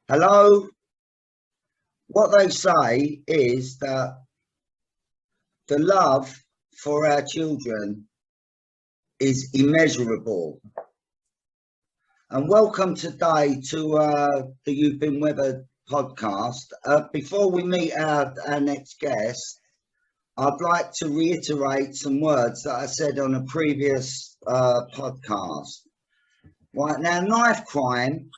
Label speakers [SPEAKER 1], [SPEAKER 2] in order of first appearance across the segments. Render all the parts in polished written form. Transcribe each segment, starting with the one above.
[SPEAKER 1] Hello. What they say is that the love for our children is immeasurable. And welcome today to the You've Been Weathered podcast. Before we meet our next guest, I'd like to reiterate some words that I said on a previous podcast. Right now, knife crime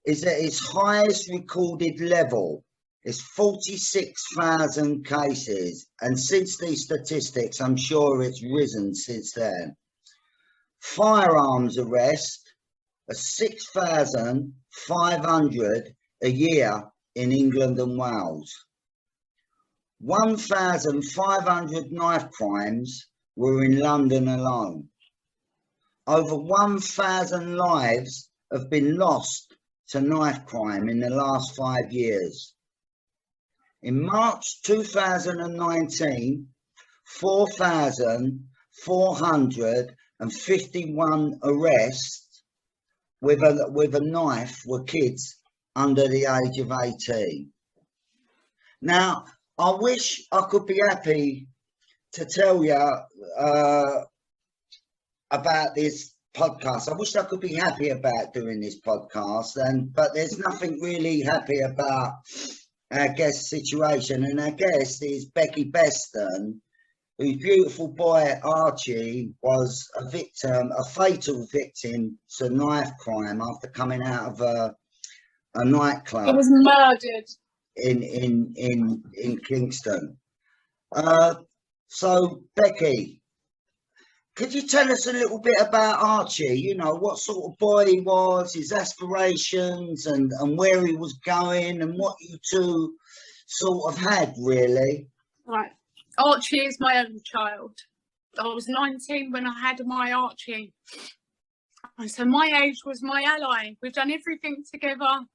[SPEAKER 1] is at its highest recorded level. It's 46,000 cases, and since these statistics, I'm sure it's risen since then. Firearms arrests are 6,500 a year in England and Wales. 1,500 knife crimes were in London alone. Over 1,000 lives have been lost to knife crime in the last 5 years. In March 2019, 4,451 arrests with a knife were kids under the age of 18. Now, I wish I could be happy to tell you about this podcast. I wish I could be happy about doing this podcast, but there's nothing really happy about our guest situation. And our guest is Becky Beston, whose beautiful boy Archie was a fatal victim to knife crime after coming out of a nightclub.
[SPEAKER 2] He was murdered
[SPEAKER 1] in Kingston. So Becky, could you tell us a little bit about Archie? You know, what sort of boy he was, his aspirations, and where he was going, and what you two sort of had, really.
[SPEAKER 2] Right. Archie is my only child. I was 19 when I had my Archie. And so my age was my ally. We've done everything together.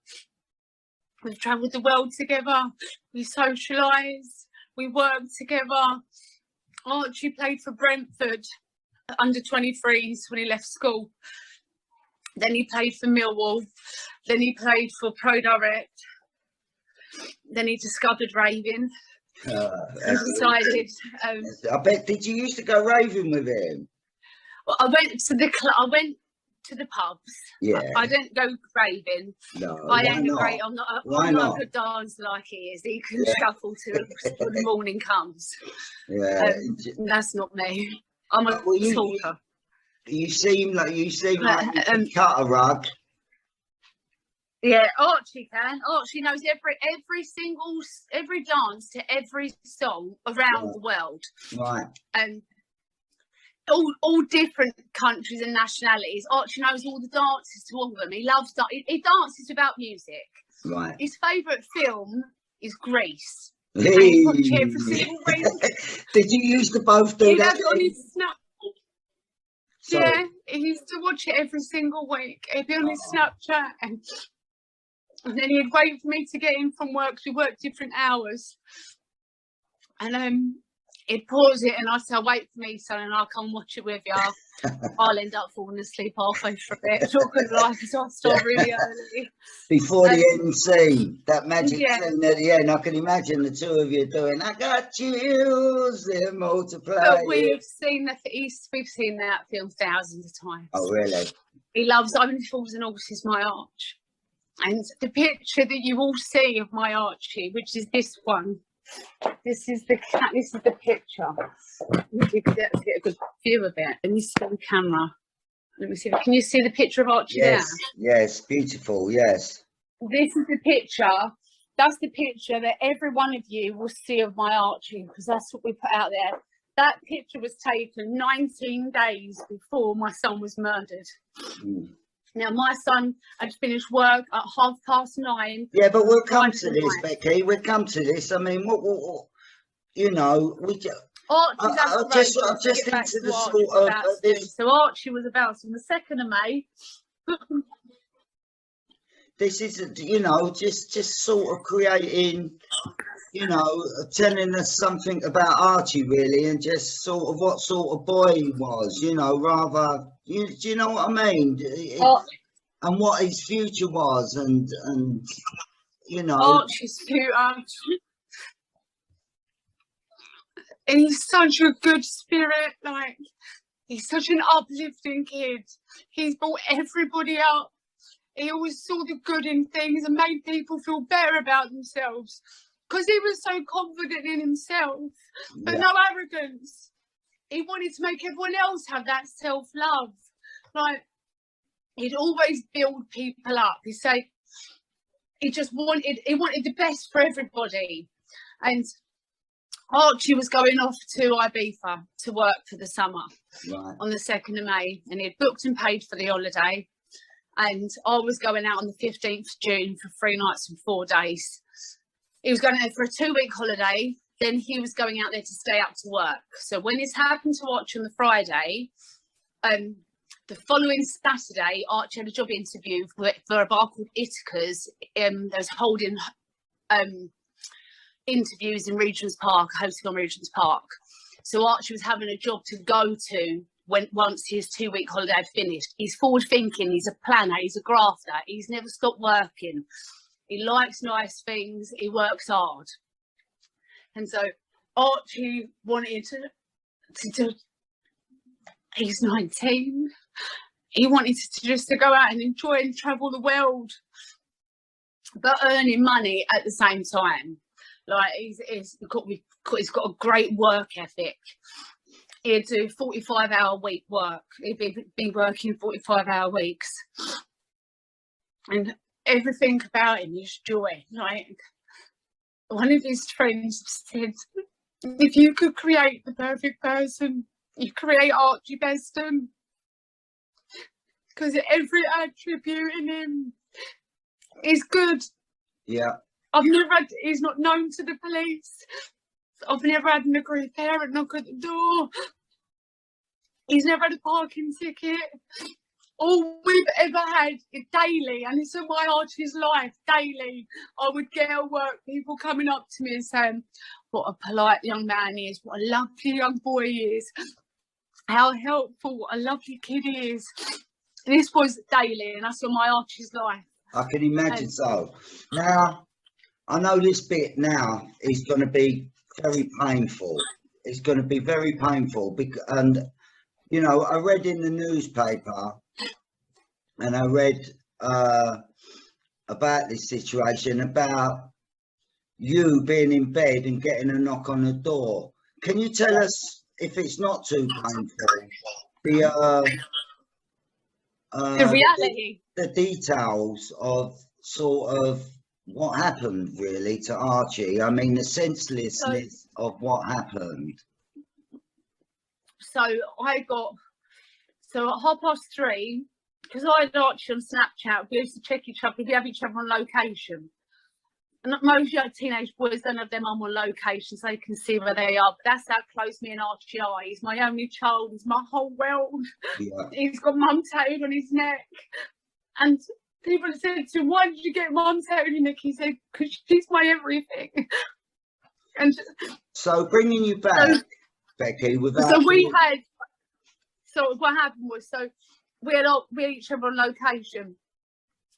[SPEAKER 2] We've travelled the world together. We socialised. We worked together. Archie played for Brentford under 23s when he left school. Then he played for Millwall. Then he played for Pro Direct. Then he discovered raving. And decided.
[SPEAKER 1] I bet. Did you used to go raving with him?
[SPEAKER 2] Well, I went to the pubs.
[SPEAKER 1] Yeah.
[SPEAKER 2] I didn't go raving.
[SPEAKER 1] No.
[SPEAKER 2] I ain't great. I'm not a good dancer like he is. He can shuffle till the morning comes.
[SPEAKER 1] Yeah.
[SPEAKER 2] That's not me. I'm a talker.
[SPEAKER 1] You seem like you can cut a rug.
[SPEAKER 2] Yeah, Archie can. Archie knows every dance to every song around the world.
[SPEAKER 1] Right.
[SPEAKER 2] All different countries and nationalities. Archie knows all the dances to all of them. He loves he dances about music.
[SPEAKER 1] Right.
[SPEAKER 2] His favourite film is Grease.
[SPEAKER 1] Hey.
[SPEAKER 2] And he watches every single week.
[SPEAKER 1] Did you used to both do that?
[SPEAKER 2] He on his Snap. Yeah, he used to watch it every single week. He'd be on his Snapchat, and then he'd wait for me to get in from work, because we worked different hours. And he'd pause it, and I'd say, "Wait for me, son, and I'll come watch it with you." I'll end up falling asleep halfway through it. Not good life, so I start really early.
[SPEAKER 1] Before the end scene, that magic scene at the end, I can imagine the two of you doing, "I got you, use them all to play."
[SPEAKER 2] But we've seen that film thousands of times.
[SPEAKER 1] Oh, really?
[SPEAKER 2] He loves Only Fools and Horses, my Arch. And the picture that you all see of my Archie, which is this one. This is the picture. You can get a good view of it. And you see the camera. Let me see. Can you see the picture of Archie there?
[SPEAKER 1] Yes, beautiful. Yes.
[SPEAKER 2] This is the picture. That's the picture that every one of you will see of my Archie, because that's what we put out there. That picture was taken 19 days before my son was murdered. Now, my son had finished work at 9:30.
[SPEAKER 1] Yeah, but we'll come to this, Becky. We'll come to this. I mean, what you know, we just... I'm just into the sort of...
[SPEAKER 2] So Archie was about on the 2nd of May.
[SPEAKER 1] This is, you know, just sort of creating, you know, telling us something about Archie, really, and just sort of what sort of boy he was, you know, rather, do you know what I mean? and what his future was, and you know.
[SPEAKER 2] Archie's cute. And he's such a good spirit. Like, he's such an uplifting kid. He's brought everybody up. He always saw the good in things and made people feel better about themselves, because he was so confident in himself, but no arrogance. He wanted to make everyone else have that self-love. Like, he'd always build people up. He said he wanted the best for everybody. And Archie was going off to Ibiza to work for the summer on the 2nd of May, and he had booked and paid for the holiday. And I was going out on the 15th of June for 3 nights and 4 days. He was going out for a 2-week holiday. Then he was going out there to stay up to work. So when this happened to Archie on the Friday, the following Saturday, Archie had a job interview for a bar called Ithaca's. They was holding interviews in Regent's Park, a hotel in Regent's Park. So Archie was having a job to go to once his 2-week holiday had finished. He's forward thinking, he's a planner, he's a grafter, he's never stopped working. He likes nice things, he works hard. And so Archie wanted to he's 19. He wanted to go out and enjoy and travel the world, but earning money at the same time. Like, he's got a great work ethic. He'd do 45-hour week work. He'd be working 45-hour weeks. And everything about him is joy. Like, one of his friends said, if you could create the perfect person, you create Archie Beston. Because every attribute in him is good.
[SPEAKER 1] Yeah.
[SPEAKER 2] He's not known to the police. I've never had an agreed parent knock at the door. He's never had a parking ticket. All we've ever had is daily, and it's in my Archie's life, daily. I would get at work, people coming up to me and saying, what a polite young man he is, what a lovely young boy he is, how helpful, what a lovely kid he is. This was daily, and that's in my Archie's life. I
[SPEAKER 1] can imagine so. Now, I know this bit now is going to be very painful. It's going to be very painful, and you know, I read in the newspaper, and I read about this situation, about you being in bed and getting a knock on the door. Can you tell us, if it's not too painful,
[SPEAKER 2] the reality,
[SPEAKER 1] the details of sort of what happened really to Archie? I mean, the senselessness of what happened.
[SPEAKER 2] So at 3:30, because I had Archie on Snapchat, we used to check each other, we have each other on location. And most young teenage boys don't have their mum on location so they can see where they are. But that's how close me and Archie are. He's my only child. He's my whole world. Yeah. He's got mum tattooed on his neck. And people have said to him, why did you get mum tattooed on your neck? He said, because she's my everything. And
[SPEAKER 1] so bringing you back, Becky,
[SPEAKER 2] what happened was, we had each other on location.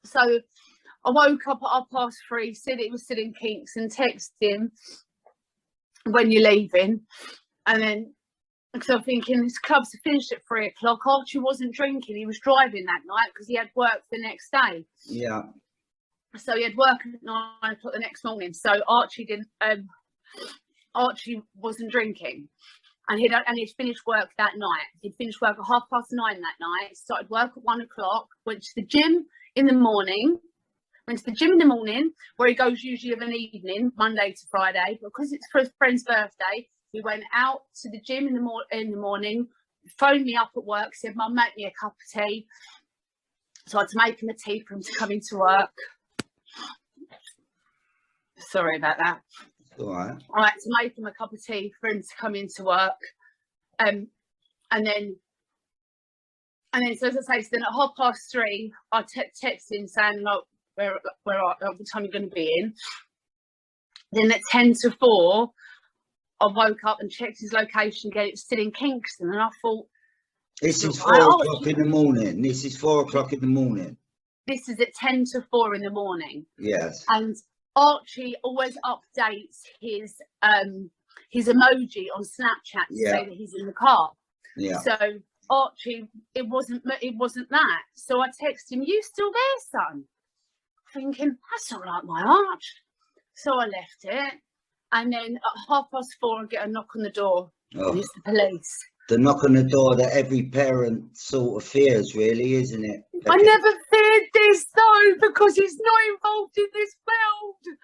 [SPEAKER 2] So I woke up at 3:30, said it was still in Kinks, and texted him, when you're leaving. And then, because I'm thinking, this club's finished at 3 o'clock. Archie wasn't drinking, he was driving that night because he had work the next day.
[SPEAKER 1] Yeah.
[SPEAKER 2] So he had work at 9 o'clock the next morning. So Archie wasn't drinking. And he'd finished work that night. He'd finished work at 9:30 that night, started work at 1 o'clock, went to the gym in the morning, where he goes usually of an evening, Monday to Friday. But because it's for his friend's birthday, he went out to the gym in the morning, phoned me up at work, said, Mum, make me a cup of tea. So I had to make him a tea for him to come into work. Sorry about that.
[SPEAKER 1] All right.
[SPEAKER 2] I had to make him a cup of tea for him to come into work. And then, so as I say, so then at 3:30, I texted him saying, like, what time are you going to be in? Then at 3:50, I woke up and checked his location again. It's still in Kingston, and I thought,
[SPEAKER 1] this is 4 o'clock in the morning. This is 4 o'clock in the morning.
[SPEAKER 2] this is at 10 to 4 in the morning.
[SPEAKER 1] Yes.
[SPEAKER 2] And Archie always updates his emoji on Snapchat to say that he's in the car.
[SPEAKER 1] Yeah.
[SPEAKER 2] So Archie, it wasn't that. So I text him, "You still there, son?" Thinking, that's not like my Arch. So I left it. And then at 4:30, I get a knock on the door. And it's the police.
[SPEAKER 1] The knock on the door that every parent sort of fears, really, isn't it?
[SPEAKER 2] I never feared this, though, because he's not involved in this world.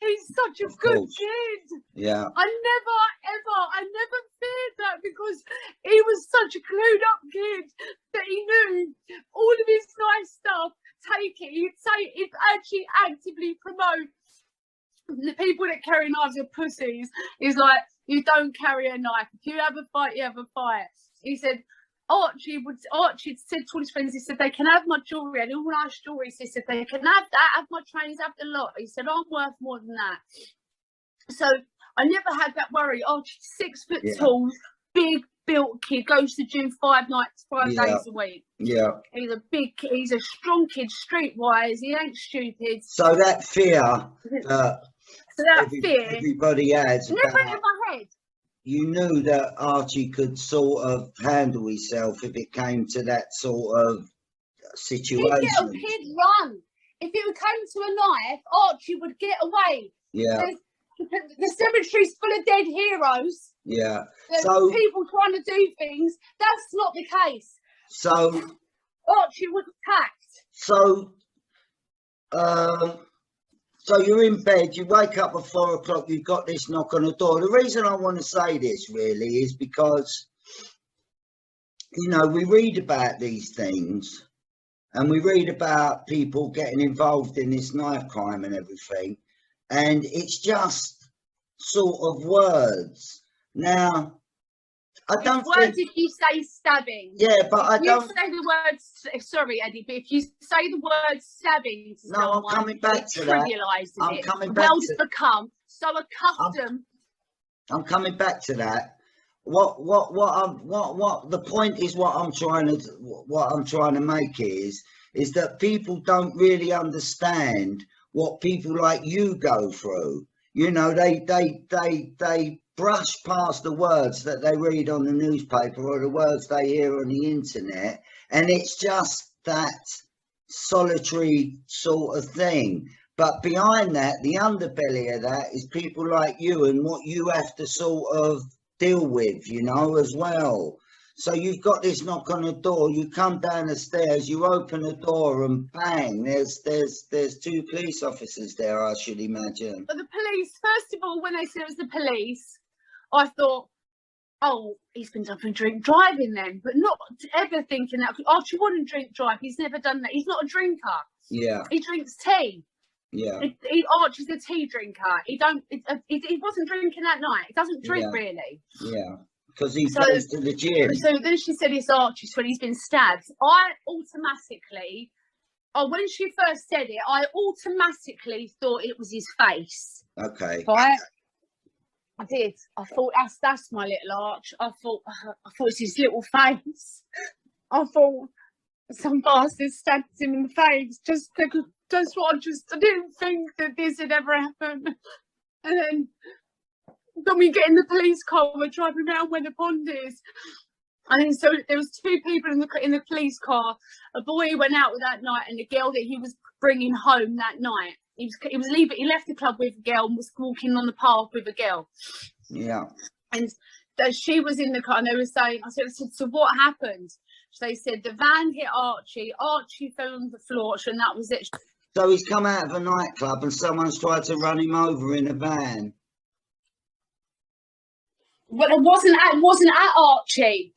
[SPEAKER 2] He's such a good kid.
[SPEAKER 1] Yeah.
[SPEAKER 2] I never feared that, because he was such a clued up kid that he knew all of his nice stuff. Take it. He'd actually actively promote the people that carry knives are pussies. He's like, you don't carry a knife. If you have a fight, you have a fight. He said, Archie said to all his friends, he said, they can have my jewellery, and all nice jewellery. He said, they can have that, have my trainers, have the lot. He said, I'm worth more than that. So I never had that worry. Archie's 6 foot tall, big built kid, goes to the gym 5 days a week.
[SPEAKER 1] Yeah.
[SPEAKER 2] He's a big kid, he's a strong kid, streetwise, he ain't stupid.
[SPEAKER 1] So that fear everybody has.
[SPEAKER 2] Never in my head.
[SPEAKER 1] You knew that Archie could sort of handle himself if it came to that sort of situation.
[SPEAKER 2] He'd run. If it came to a knife, Archie would get away.
[SPEAKER 1] Yeah.
[SPEAKER 2] The cemetery's full of dead heroes.
[SPEAKER 1] Yeah.
[SPEAKER 2] There's
[SPEAKER 1] so
[SPEAKER 2] people trying to do things. That's not the case.
[SPEAKER 1] So
[SPEAKER 2] Archie was attacked.
[SPEAKER 1] So you're in bed, you wake up at 4 o'clock, you've got this knock on the door. The reason I want to say this really is because, you know, we read about these things and we read about people getting involved in this knife crime and everything, and it's just sort of words. Now, I don't think...
[SPEAKER 2] if you say stabbing.
[SPEAKER 1] Yeah, but I don't...
[SPEAKER 2] You say the word... Sorry, Eddie, but if you say the word stabbing to someone,
[SPEAKER 1] I'm coming back to that.
[SPEAKER 2] I'm coming back to become so accustomed.
[SPEAKER 1] I'm coming back to that. What the point is, what I'm trying to make is that people don't really understand what people like you go through. You know, they brush past the words that they read on the newspaper or the words they hear on the internet, and it's just that solitary sort of thing. But behind that, the underbelly of that is people like you and what you have to sort of deal with, you know, as well. So you've got this knock on the door, you come down the stairs, you open the door, and bang, there's 2 police officers there, I should imagine.
[SPEAKER 2] But the police, first of all, when they said it was the police, I thought, oh, he's been done for drink driving then, but not ever thinking that Archie wouldn't drink drive. He's never done that. He's not a drinker.
[SPEAKER 1] Yeah.
[SPEAKER 2] He drinks tea.
[SPEAKER 1] Yeah.
[SPEAKER 2] Archie's a tea drinker. He wasn't drinking that night. He doesn't drink really.
[SPEAKER 1] Yeah. Because he goes to the gym.
[SPEAKER 2] So then she said it's Archie's when he's been stabbed. I automatically, when she first said it, I automatically thought it was his face.
[SPEAKER 1] Okay.
[SPEAKER 2] Right? I did. I thought that's my little Arch. I thought it's his little face. I thought some bastard stabbed him in the face. I didn't think that this had ever happened. And then we get in the police car, we're driving around where the pond is. And then so there was 2 people in the police car. A boy who went out with that night and the girl that he was bringing home that night. He was leaving. He left the club with a girl and was walking on the path with a girl.
[SPEAKER 1] Yeah.
[SPEAKER 2] And she was in the car, and they were saying, I said, so what happened? They said the van hit Archie. Archie fell on the floor, and that was it.
[SPEAKER 1] So he's come out of a nightclub and someone's tried to run him over in a van.
[SPEAKER 2] But it wasn't at Archie.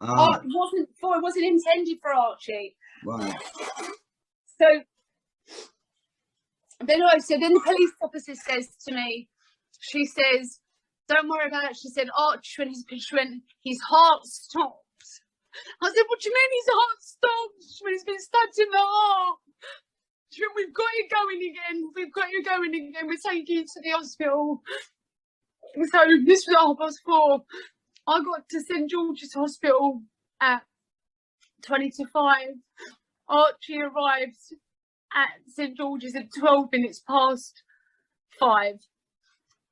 [SPEAKER 1] Oh.
[SPEAKER 2] It wasn't intended for Archie.
[SPEAKER 1] Right.
[SPEAKER 2] So then the police officer says to me, she says, don't worry about it. She said, Archie, when his heart stopped. I said, what do you mean his heart stopped? When he's been stabbed in the heart. She went, we've got you going again. We're taking you to the hospital. So this was 4:30. I got to St George's Hospital at 5:20. Archie arrived at St George's at 12 minutes past 5.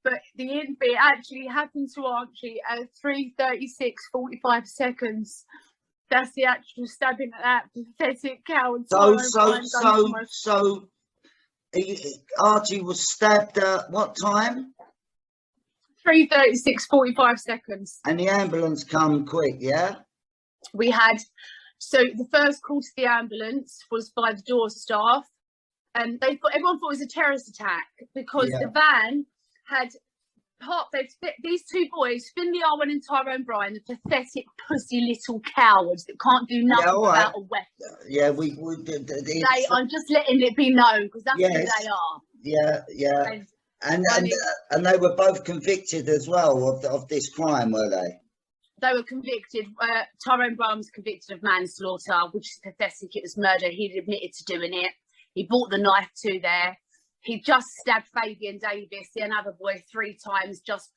[SPEAKER 2] But the it actually happened to Archie at 3:36:45 seconds. That's the actual stabbing at that pathetic coward.
[SPEAKER 1] So Archie was stabbed at what time?
[SPEAKER 2] 3:36:45 seconds.
[SPEAKER 1] And the ambulance come quick, yeah?
[SPEAKER 2] We had, so the first call to the ambulance was by the door staff, and everyone thought it was a terrorist attack because the van had these two boys, Finley Arwen and Tyrone Bryan, the pathetic pussy little cowards that can't do nothing without a weapon.
[SPEAKER 1] Yeah,
[SPEAKER 2] I'm just letting it be known because that's who they are.
[SPEAKER 1] Yeah. And they were both convicted as well of this crime, were they?
[SPEAKER 2] They were convicted. Tyrone Bryan was convicted of manslaughter, which is pathetic. It was murder. He'd admitted to doing it. He brought the knife to there. He just stabbed Fabian Davis, the another boy, 3 times, just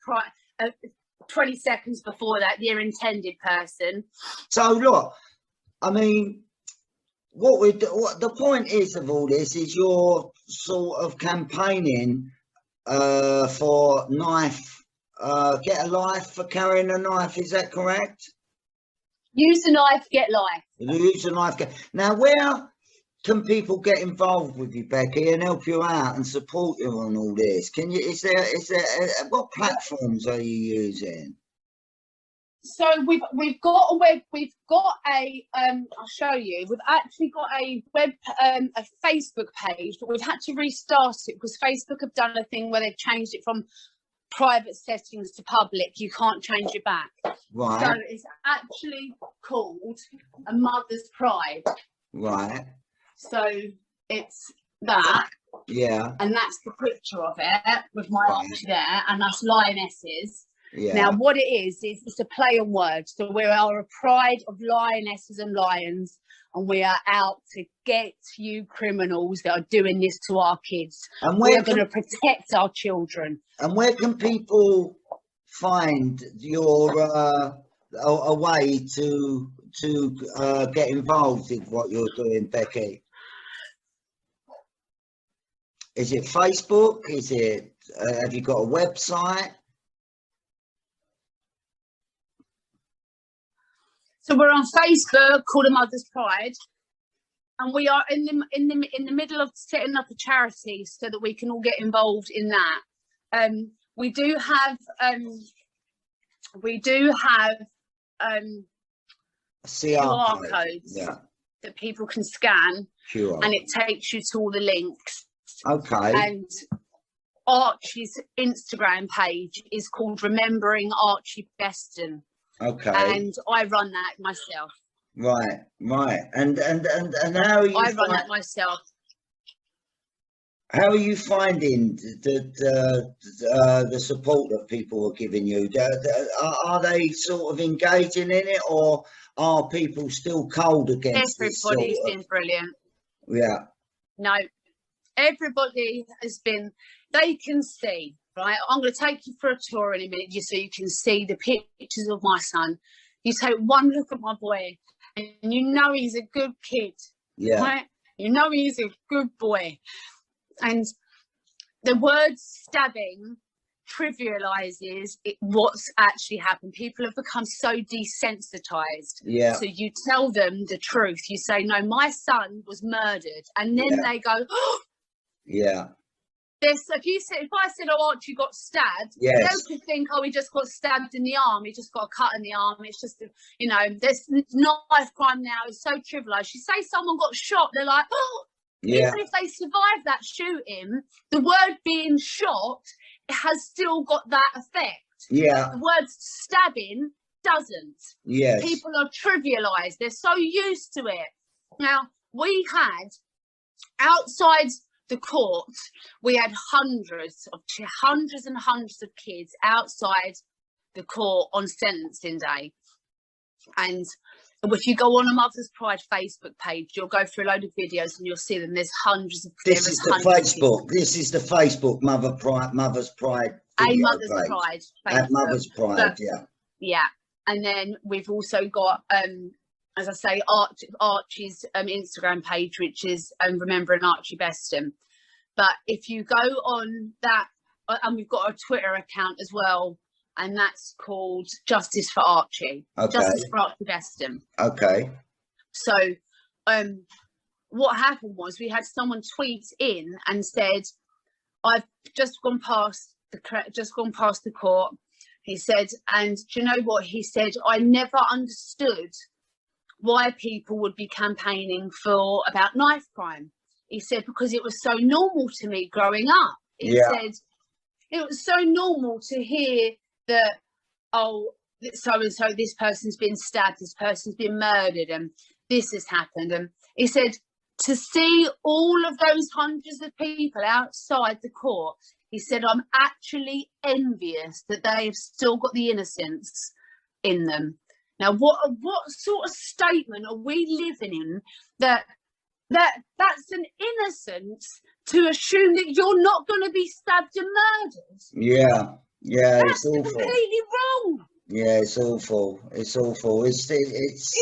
[SPEAKER 2] 20 seconds before that, their intended person. So
[SPEAKER 1] look, I mean, what the point is of all this is you're sort of campaigning for knife, get a life for carrying a knife. Is that correct?
[SPEAKER 2] Use the knife, get life.
[SPEAKER 1] Use the knife. Now, where can people get involved with you, Becky, and help you out and support you on all this? Can you? Is there? What platforms are you using?
[SPEAKER 2] So we've got a web. We've got a. I'll show you. We've actually got a web, a Facebook page, but we've had to restart it because Facebook have done a thing where they've changed it from private settings to public. You can't change it back.
[SPEAKER 1] Right.
[SPEAKER 2] So it's actually called A Mother's Pride.
[SPEAKER 1] Right.
[SPEAKER 2] So it's that, and that's the picture of it with my Archie there, and that's lionesses. Now, what it is it's a play on words. So we are a pride of lionesses and lions, and we are out to get you criminals that are doing this to our kids. And we're going to protect our children.
[SPEAKER 1] And where can people find your a way to get involved in what you're doing, Becky? Is it Facebook? Is it? Have you got a website?
[SPEAKER 2] So we're on Facebook called A Mother's Pride, and we are in the middle of setting up a charity so that we can all get involved in that. We do have QR codes that people can scan, and it takes you to all the links.
[SPEAKER 1] Okay.
[SPEAKER 2] And Archie's Instagram page is called Remembering Archie Beston.
[SPEAKER 1] Okay.
[SPEAKER 2] And I run that myself.
[SPEAKER 1] Right. And how are you?
[SPEAKER 2] I run that myself.
[SPEAKER 1] How are you finding the support that people are giving you? Are they sort of engaging in it, or are people still cold against it?
[SPEAKER 2] Everybody's been brilliant.
[SPEAKER 1] Yeah.
[SPEAKER 2] No, everybody has been. They can see, right? I'm going to take you for a tour in a minute, just so you can see the pictures of my son. You take one look at my boy, and you know he's a good kid.
[SPEAKER 1] Yeah.
[SPEAKER 2] Right? You know he's a good boy. And the word stabbing trivializes what's actually happened. People have become so desensitized.
[SPEAKER 1] Yeah.
[SPEAKER 2] So you tell them the truth. You say, no, my son was murdered. And then they go, oh.
[SPEAKER 1] Yeah.
[SPEAKER 2] If I said, oh, Archie got stabbed, they could think, oh, he just got stabbed in the arm. He just got a cut in the arm. It's just, this knife crime now is so trivialized. You say someone got shot, they're like, oh. Yeah. Even if they survive that shooting, the word being shot has still got that effect.
[SPEAKER 1] Yeah.
[SPEAKER 2] The word stabbing doesn't.
[SPEAKER 1] Yes.
[SPEAKER 2] People are trivialized. They're so used to it. Now, we had outside the court, we had hundreds and hundreds of kids outside the court on sentencing day. And if you go on A Mother's Pride Facebook page, you'll go through a load of videos and you'll see them. There's hundreds of.
[SPEAKER 1] This is the Facebook. This is the Facebook Mother's Pride.
[SPEAKER 2] A Mother's Pride.
[SPEAKER 1] At Mother's Pride. Yeah.
[SPEAKER 2] Yeah, and then we've also got as I say, Archie's Instagram page, which is Remembering Archie Beston. But if you go on that, and we've got a Twitter account as well, and that's called Justice for Archie.
[SPEAKER 1] Okay.
[SPEAKER 2] Justice for Archie Beston.
[SPEAKER 1] Okay.
[SPEAKER 2] So what happened was we had someone tweet in and said, I've just gone past the court. He said, and do you know what? He said, I never understood why people would be campaigning about knife crime. He said, because it was so normal to me growing up. He said, it was so normal to hear that, oh, so-and-so, this person's been stabbed, this person's been murdered, and this has happened. And he said, to see all of those hundreds of people outside the court, he said, I'm actually envious that they have still got the innocence in them. Now, what sort of statement are we living in that's an innocence to assume that you're not going to be stabbed and murdered?
[SPEAKER 1] Yeah,
[SPEAKER 2] that's completely wrong.
[SPEAKER 1] Yeah, it's awful. It's such
[SPEAKER 2] it's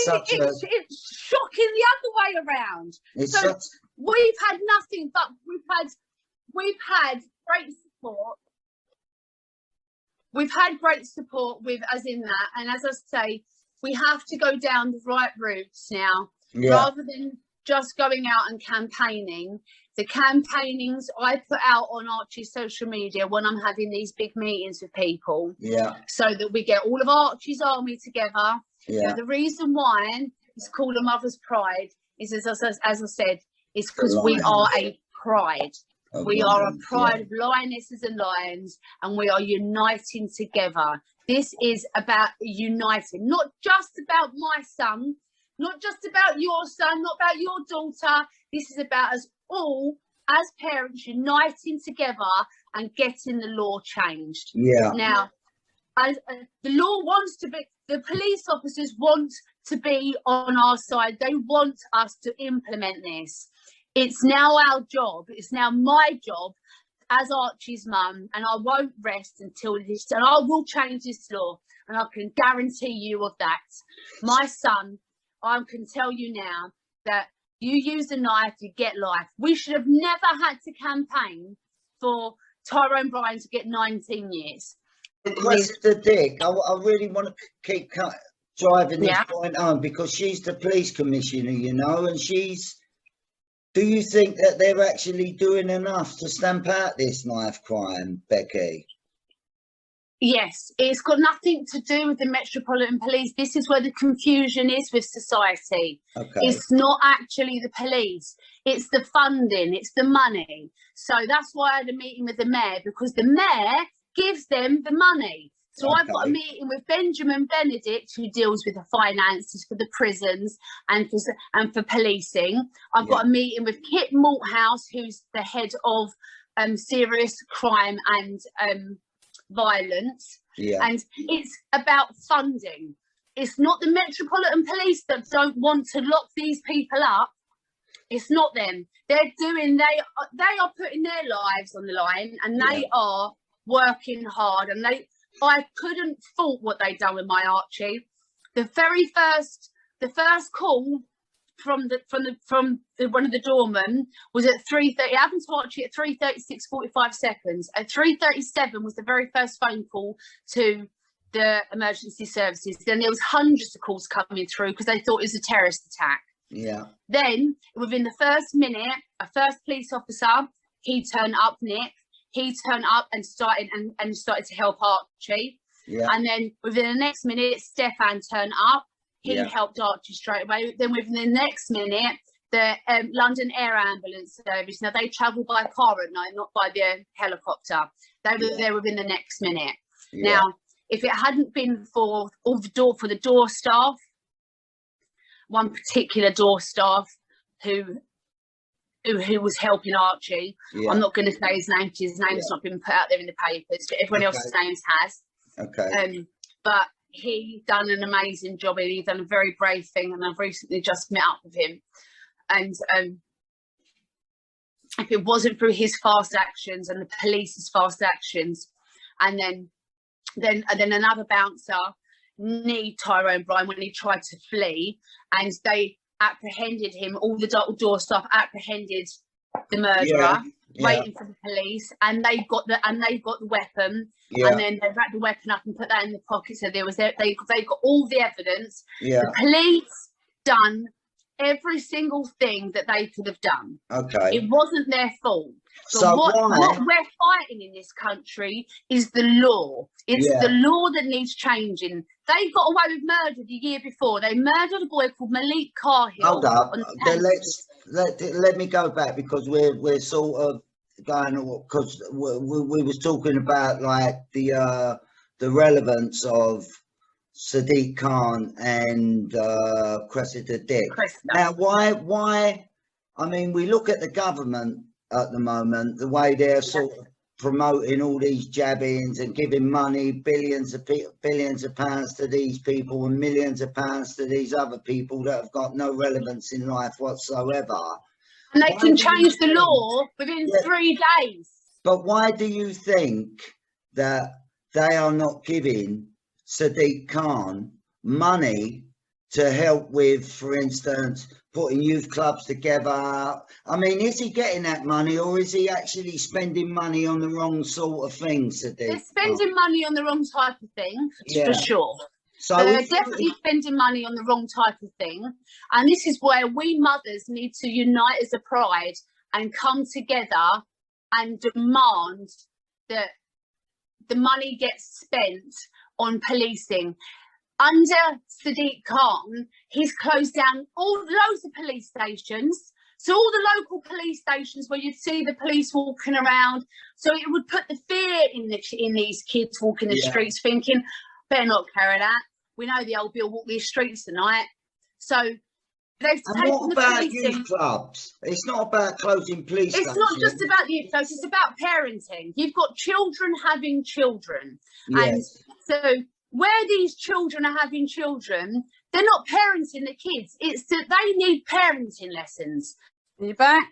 [SPEAKER 2] shocking the other way around. So we've had nothing but we've had great support. We've had great support with us in that, and as I say, we have to go down the right routes now, rather than just going out and campaigning. The campaignings I put out on Archie's social media when I'm having these big meetings with people, so that we get all of Archie's army together. Now, the reason why it's called a Mother's Pride is, as I said, is because we are a pride. We are a pride of lionesses and lions, and we are uniting together. This is about uniting, not just about my son, not just about your son, not about your daughter. This is about us all as parents uniting together and getting the law changed. Now, as the law wants to be, the police officers want to be on our side. They want us to implement this. It's now our job. It's now my job as Archie's mum, and I won't rest until this, and I will change this law, and I can guarantee you of that. My son, I can tell you now that you use a knife, you get life. We should have never had to campaign for Tyrone Bryan to get 19 years.
[SPEAKER 1] Cressida Dick, I really want to keep driving this point home, because she's the police commissioner, you know, and do you think that they're actually doing enough to stamp out this knife crime, Becky?
[SPEAKER 2] Yes, it's got nothing to do with the Metropolitan Police. This is where the confusion is with society. It's not actually the police. It's the funding. It's the money. So that's why I had a meeting with the mayor, because the mayor gives them the money. So I've got a meeting with Benjamin Benedict, who deals with the finances for the prisons and for policing. I've got a meeting with Kit Malthouse, who's the head of serious crime and violence. And it's about funding. It's not the Metropolitan Police that don't want to lock these people up. It's not them. They are putting their lives on the line, and they are working hard, and I couldn't fault what they'd done with my Archie. The first call from one of the doormen was at 3:30. It happened to Archie at 3:36:45 seconds. At 3:37 was the very first phone call to the emergency services. Then there was hundreds of calls coming through because they thought it was a terrorist attack. Then within the first minute, a first police officer, he turned up, Nick. He turned up and started to help Archie. And then within the next minute, Stefan turned up. He helped Archie straight away. Then within the next minute, the London Air Ambulance Service. Now they travel by car at night, not by the helicopter. They were there within the next minute. Now, if it hadn't been for the door staff, one particular door staff who was helping Archie. I'm not going to say his name because his name's not been put out there in the papers, but everyone else's names has. But he done an amazing job, and he done a very brave thing, and I've recently just met up with him. And if it wasn't through his fast actions and the police's fast actions, and then another bouncer knee Tyrone Bryan when he tried to flee, and they apprehended him. All the door staff apprehended the murderer, waiting for the police, and they got the weapon, and then they wrapped the weapon up and put that in the pocket. So they got all the evidence. The police done every single thing that they could have done. It wasn't their fault. But
[SPEAKER 1] So
[SPEAKER 2] what we're fighting in this country is the law. It's the law that needs changing. They got away with murder the year before. They murdered a boy called Malik Carhill.
[SPEAKER 1] Hold up. Let me go back, because we're sort of going, because we was talking about like the relevance of Sadiq Khan and Cressida Dick. Now, why? I mean, we look at the government at the moment, the way they're sort of promoting all these jab-ins and giving money, billions of pounds to these people and millions of pounds to these other people that have got no relevance in life whatsoever.
[SPEAKER 2] And they can change the law within 3 days.
[SPEAKER 1] But why do you think that they are not giving Sadiq Khan money to help with, for instance, putting youth clubs together? I mean, is he getting that money, or is he actually spending money on the wrong sort of things?
[SPEAKER 2] They're spending money on the wrong type of thing, for sure.
[SPEAKER 1] So
[SPEAKER 2] they're definitely spending money on the wrong type of thing. And this is where we mothers need to unite as a pride and come together and demand that the money gets spent on policing. Under Sadiq Khan, he's closed down loads of police stations. So all the local police stations where you'd see the police walking around, so it would put the fear in these kids walking the streets, thinking, better not carry that. We know the old Bill walk these streets tonight. So they've taken
[SPEAKER 1] what about youth clubs? It's not about closing police stations.
[SPEAKER 2] It's not just about the youth clubs, it's about parenting. You've got children having children. And so where these children are having children, they're not parenting the kids. It's that they need parenting lessons. Are you back?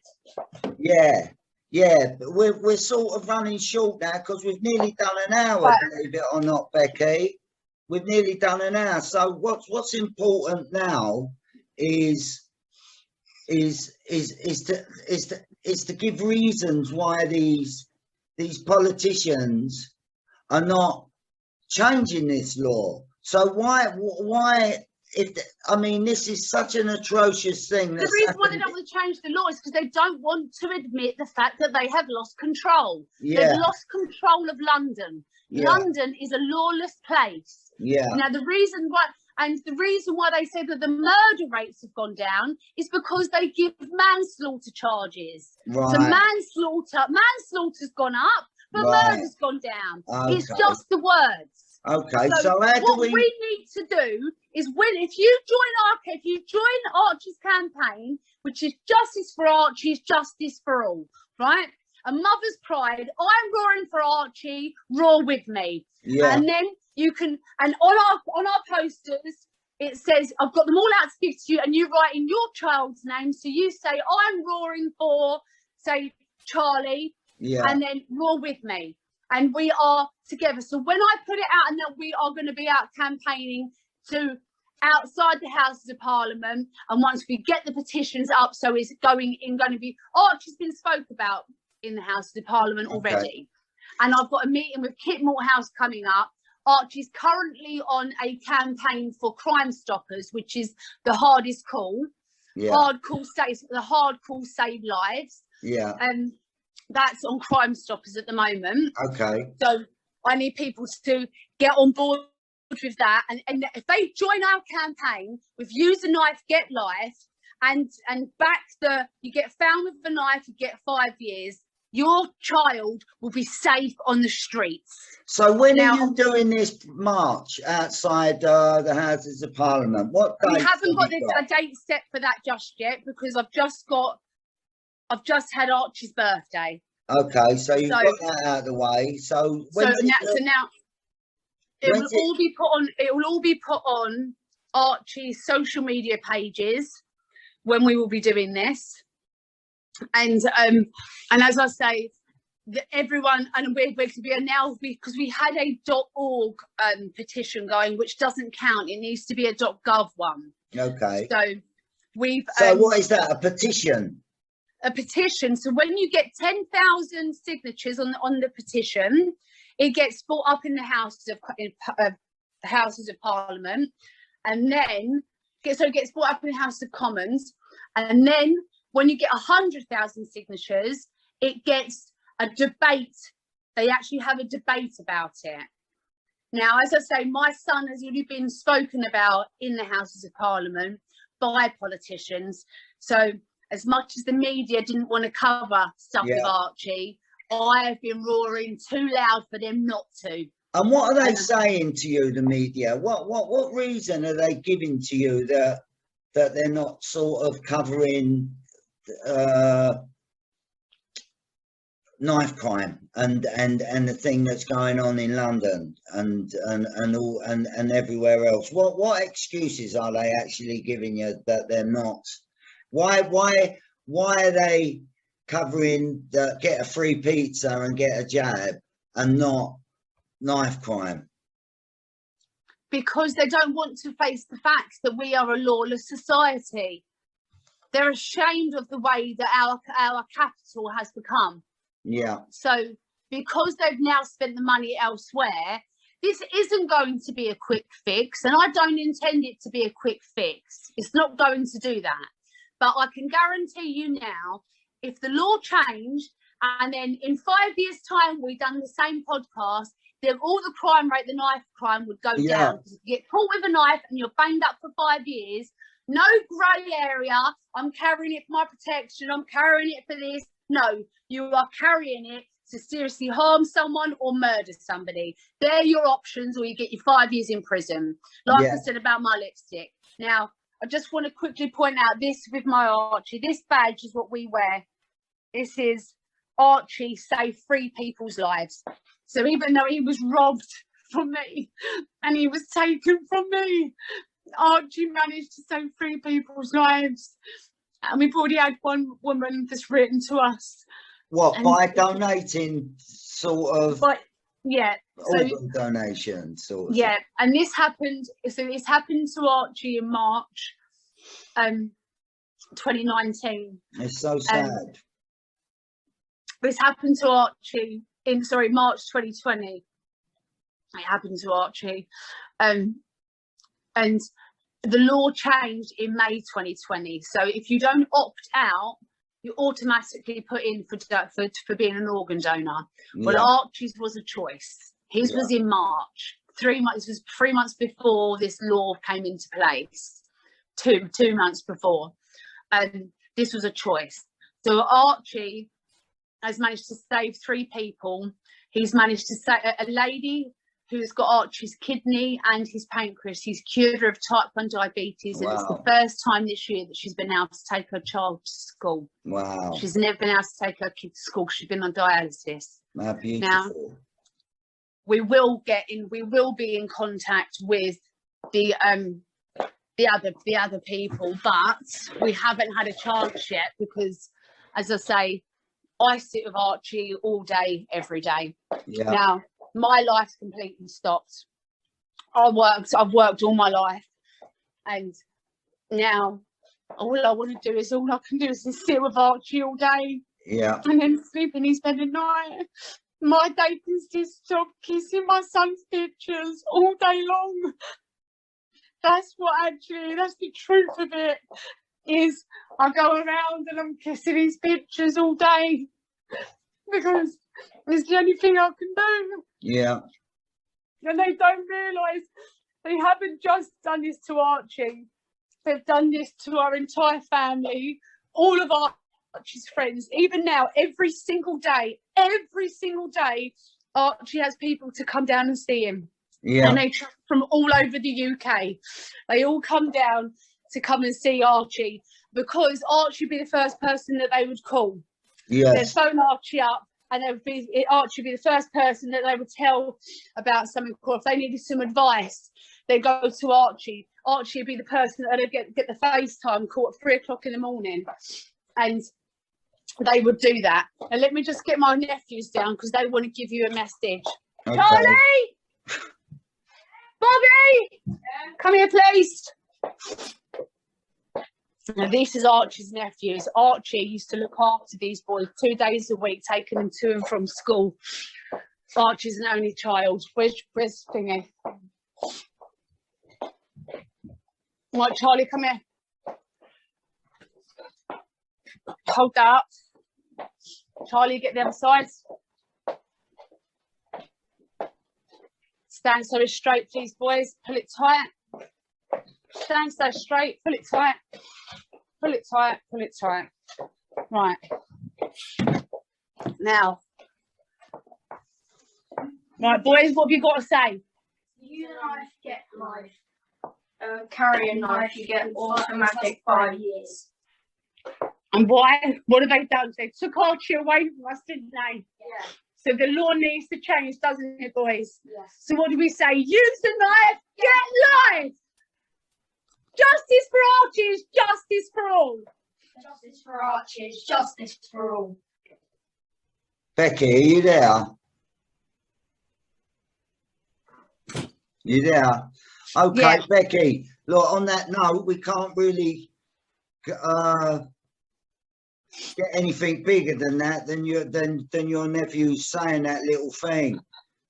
[SPEAKER 1] Yeah. But we're sort of running short now, because we've nearly done an hour, believe it or not, Becky. We've nearly done an hour. So what's important now is to give reasons why these politicians are not changing this law. So why I mean, this is such an atrocious thing.
[SPEAKER 2] The reason why they don't want to change the law is because they don't want to admit the fact that they have lost control. They've lost control of London. London is a lawless place. Now the reason why they say that the murder rates have gone down is because they give manslaughter charges. So manslaughter's gone up, but murder's gone down. It's just the words.
[SPEAKER 1] So
[SPEAKER 2] what we need to do is, if you join Archie's campaign, which is Justice for Archie, is Justice for All, right? A mother's pride. I'm roaring for Archie. Roar with me. And then you can. And on our posters, it says, I've got them all out to give to you, and you write in your child's name. So you say, I'm roaring for, say, Charlie, and then roar with me. And we are together. So when I put it out, and that we are going to be out campaigning to outside the Houses of Parliament, and once we get the petitions up, so it's going to be, Archie's been spoke about in the Houses of Parliament already. And I've got a meeting with Kit Morehouse coming up. Archie's currently on a campaign for Crime Stoppers, which is the hardest call. The hard call save lives. That's on Crime Stoppers at the moment. So I need people to get on board with that. And if they join our campaign with Use a Knife, Get Life, and back you get found with the knife, you get 5 years, your child will be safe on the streets. So
[SPEAKER 1] when are you doing this march outside the Houses of Parliament? What date?
[SPEAKER 2] We haven't got a date set for that just yet, because I've just had Archie's birthday.
[SPEAKER 1] So you've got that out of the way. So
[SPEAKER 2] now it will all be put on Archie's social media pages when we will be doing this. And as I say, everyone, and we are now, because we had a .org petition going, which doesn't count. It needs to be a .gov one.
[SPEAKER 1] Okay.
[SPEAKER 2] So we've.
[SPEAKER 1] So what is that? A petition?
[SPEAKER 2] A petition. So when you get 10,000 signatures on the petition, it gets brought up in the Houses of Parliament, and then it gets brought up in the House of Commons, and then when you get 100,000 signatures, it gets a debate. They actually have a debate about it. Now, as I say, my son has already been spoken about in the Houses of Parliament by politicians. So as much as the media didn't want to cover stuff with Archie, I have been roaring too loud for them not to.
[SPEAKER 1] And what are they saying to you, the media? What reason are they giving to you that they're not sort of covering knife crime and the thing that's going on in London and everywhere else? What excuses are they actually giving you that they're not? Why are they covering the get a free pizza and get a jab and not knife crime?
[SPEAKER 2] Because they don't want to face the facts that we are a lawless society. They're ashamed of the way that our capital has become.
[SPEAKER 1] Yeah.
[SPEAKER 2] So because they've now spent the money elsewhere, this isn't going to be a quick fix, and I don't intend it to be a quick fix. It's not going to do that. But I can guarantee you now, if the law changed and then in 5 years' time we've done the same podcast, then all the crime rate, the knife crime would go down. Because you get caught with a knife and you're banged up for 5 years, no grey area, I'm carrying it for my protection, I'm carrying it for this. No, you are carrying it to seriously harm someone or murder somebody. They're your options, or you get your 5 years in prison. Like I said about my lipstick. Now, I just want to quickly point out this with my Archie. This badge is what we wear. This is Archie Save Free People's Lives. So even though he was robbed from me and he was taken from me, Archie managed to save 3 people's lives. And we've already had one woman that's written to us.
[SPEAKER 1] What, by donating sort of?
[SPEAKER 2] But yeah,
[SPEAKER 1] organ donation sort of.
[SPEAKER 2] Yeah, and this happened. So this happened to Archie in March, 2019.
[SPEAKER 1] It's so sad.
[SPEAKER 2] This happened to Archie in March 2020. It happened to Archie, and the law changed in May 2020. So if you don't opt out, you're automatically put in for being an organ donor. Well, Archie's was a choice. His was in March. 3 months. This was 3 months before this law came into place. Two months before, and this was a choice. So Archie has managed to save 3 people. He's managed to save a lady who's got Archie's kidney and his pancreas. He's cured her of type 1 diabetes. And it's the first time this year that she's been able to take her child to school.
[SPEAKER 1] Wow.
[SPEAKER 2] She's never been able to take her kid to school. She's been on dialysis.
[SPEAKER 1] How beautiful.
[SPEAKER 2] Now, we will be in contact with the other people, but we haven't had a chance yet because, as I say, I sit with Archie all day, every day. Yeah. Now, my life's completely stopped. I've worked all my life, and now all I can do is sit with Archie all day.
[SPEAKER 1] Yeah.
[SPEAKER 2] And then sleep in his bed at night. My day consists of kissing my son's pictures all day long. That's the truth of it, is I go around and I'm kissing his pictures all day because it's the only thing I can do.
[SPEAKER 1] Yeah.
[SPEAKER 2] And they don't realise they haven't just done this to Archie. They've done this to our entire family, all of Archie's friends. Even now, every single day, Archie has people to come down and see him. Yeah. And they travel from all over the UK. They all come down to come and see Archie because Archie would be the first person that they would call. Yes. They'd phone Archie up and Archie would be the first person that they would tell about something, or if they needed some advice, they'd go to Archie. Archie would be the person that they'd get the FaceTime call at 3 o'clock in the morning. And they would do that. And let me just get my nephews down because they want to give you a message.
[SPEAKER 1] Okay.
[SPEAKER 2] Charlie! Bobby! Come here, please. Now, this is Archie's nephews. Archie used to look after these boys 2 days a week, taking them to and from school. Archie's an only child. Where's Thingy? Right, Charlie, come here. Hold that up. Charlie, get the other side. Stand so straight, please, boys. Pull it tight. Stand so straight. Pull it tight. Pull it tight. Pull it tight. Right. Now. Right, boys, what have you got to say?
[SPEAKER 3] Use a knife, get life. Carry a knife, you get automatic 5 years.
[SPEAKER 2] And why? What have they done? They took Archie away from us, didn't they?
[SPEAKER 3] Yeah.
[SPEAKER 2] So the law needs to change, doesn't it, boys?
[SPEAKER 3] Yes.
[SPEAKER 2] So what do we say? Use the knife, get life. Justice for Archie is justice for all.
[SPEAKER 3] Justice for Archie is justice for all.
[SPEAKER 1] Becky, are you there? You there? Okay,
[SPEAKER 2] Yeah.
[SPEAKER 1] Becky. Look, on that note, we can't really get anything bigger than that than your nephew saying that little thing.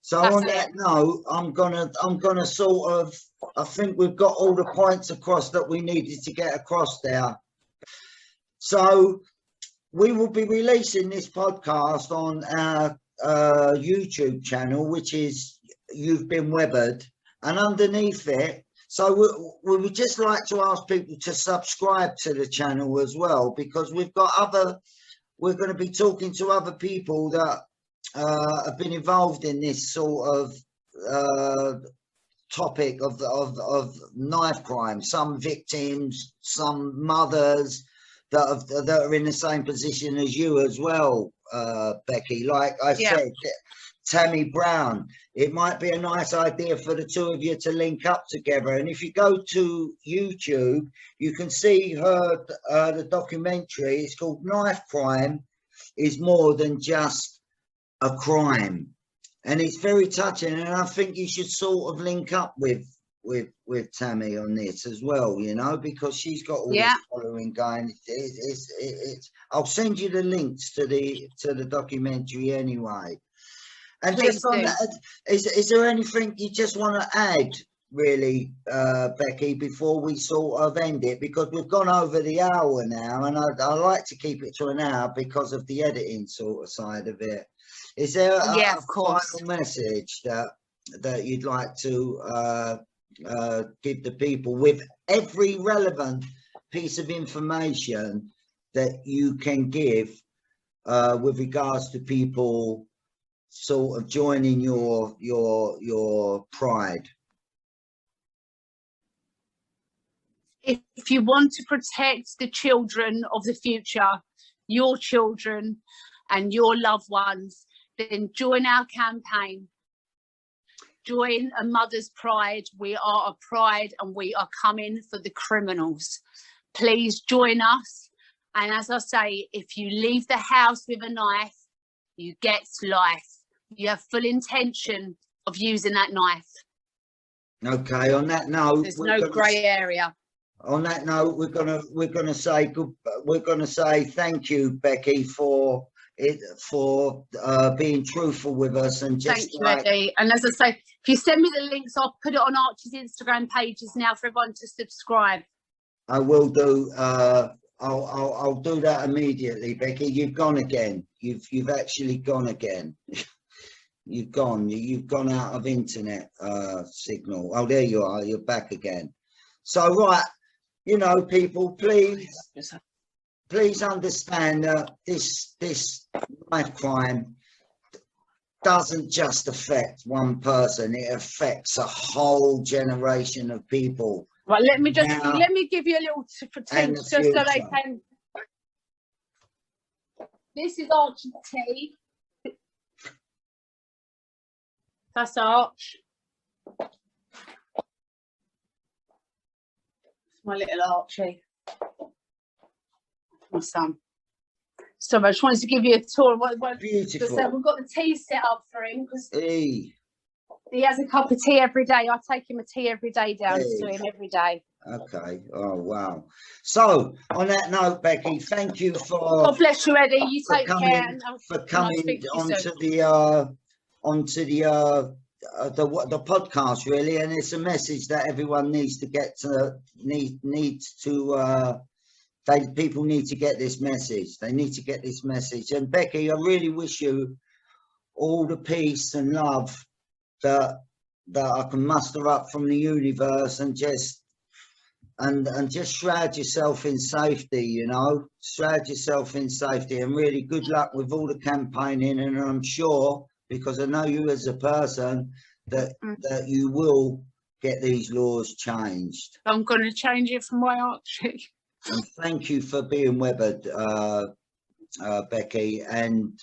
[SPEAKER 1] So
[SPEAKER 2] That's
[SPEAKER 1] on that note, I'm gonna sort of, I think we've got all the points across that we needed to get across there. So we will be releasing this podcast on our YouTube channel, which is You've Been Weathered, and underneath it, so we would just like to ask people to subscribe to the channel as well, because we're going to be talking to other people that have been involved in this sort of topic of knife crime. Some victims, some mothers that are in the same position as you as well, Becky. Like I said, Tammy Brown. It might be a nice idea for the two of you to link up together. And if you go to YouTube, you can see her the documentary. It's called Knife Crime is More Than Just a Crime, and it's very touching. And I think you should sort of link up with Tammy on this as well, you know, because she's got all this following going. It's I'll send you the links to the documentary anyway. And
[SPEAKER 2] Please
[SPEAKER 1] just on that, is there anything you just want to add, really, Becky, before we sort of end it? Because we've gone over the hour now, and I like to keep it to an hour because of the editing sort of side of it. Is there a final message that you'd like to give the people with every relevant piece of information that you can give with regards to people sort of joining your pride?
[SPEAKER 2] If you want to protect the children of the future, your children and your loved ones, then join our campaign. Join A Mother's Pride. We are a pride and we are coming for the criminals. Please join us. And as I say, if you leave the house with a knife, you get life. You have full intention of using that knife.
[SPEAKER 1] Okay, on that note,
[SPEAKER 2] there's no grey area.
[SPEAKER 1] On that note, we're gonna say thank you, Becky, for being truthful with us, and just
[SPEAKER 2] thank you, Eddie. And as I say, if you send me the links, I'll put it on Archie's Instagram pages now for everyone to subscribe.
[SPEAKER 1] I will do. I'll do that immediately, Becky. You've gone again. You've actually gone again. You've gone out of internet signal. Oh, there you are. You're back again. So right, you know, people, please understand that this knife crime doesn't just affect one person. It affects a whole generation of people.
[SPEAKER 2] Right, let me give you a little tip just so they can. This is Archie's tea. That's Arch. My little Archie. My son. So I just wanted to give you a tour.
[SPEAKER 1] Beautiful.
[SPEAKER 2] So we've got the tea set up for him because
[SPEAKER 1] Hey,
[SPEAKER 2] he has a cup of tea every day. I take him a tea every day down to him every day.
[SPEAKER 1] okay. Oh, wow. So, on that note, Becky, thank you for
[SPEAKER 2] God bless you, Eddie. You take
[SPEAKER 1] coming,
[SPEAKER 2] care. And
[SPEAKER 1] for
[SPEAKER 2] I'll
[SPEAKER 1] coming
[SPEAKER 2] speak to you
[SPEAKER 1] onto
[SPEAKER 2] soon.
[SPEAKER 1] the podcast, really. And it's a message that everyone needs to get to, people need to get this message. They need to get this message. And Becky, I really wish you all the peace and love that I can muster up from the universe, and just shroud yourself in safety, you know, shroud yourself in safety, and really good luck with all the campaigning. And I'm sure, because I know you as a person, that you will get these laws changed.
[SPEAKER 2] I'm going to change it for my Archie.
[SPEAKER 1] And thank you for being weathered, Becky. And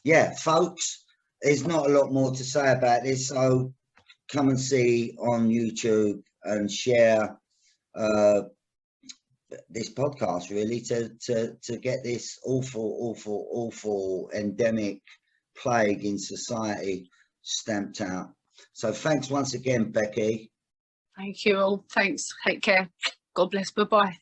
[SPEAKER 1] yeah, folks, there's not a lot more to say about this, so come and see on YouTube and share this podcast, really, to get this awful endemic plague in society stamped out. So thanks once again, Becky.
[SPEAKER 2] Thank you all. Thanks. Take care. God bless. Bye-bye.